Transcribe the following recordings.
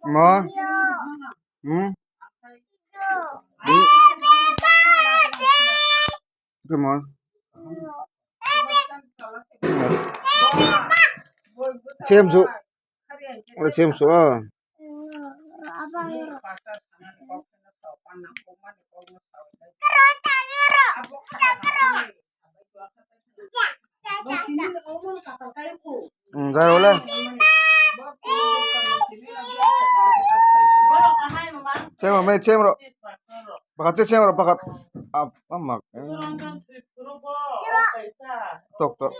Mo? Hmm? Come on. Xem su. Udah xem su. Enggak boleh. Xem rồi. Pakat xem rồi, pakat apa mak? Tok tok.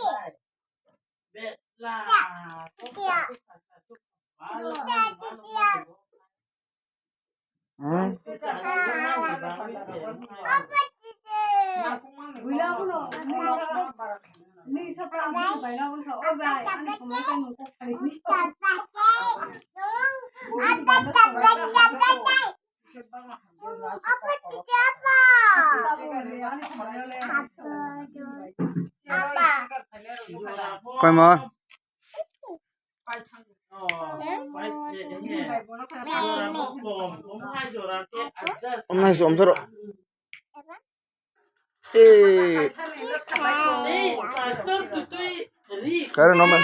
Hmm? Coi mà. Hôm nay xuống rồi. Ê. Cái này nó mà.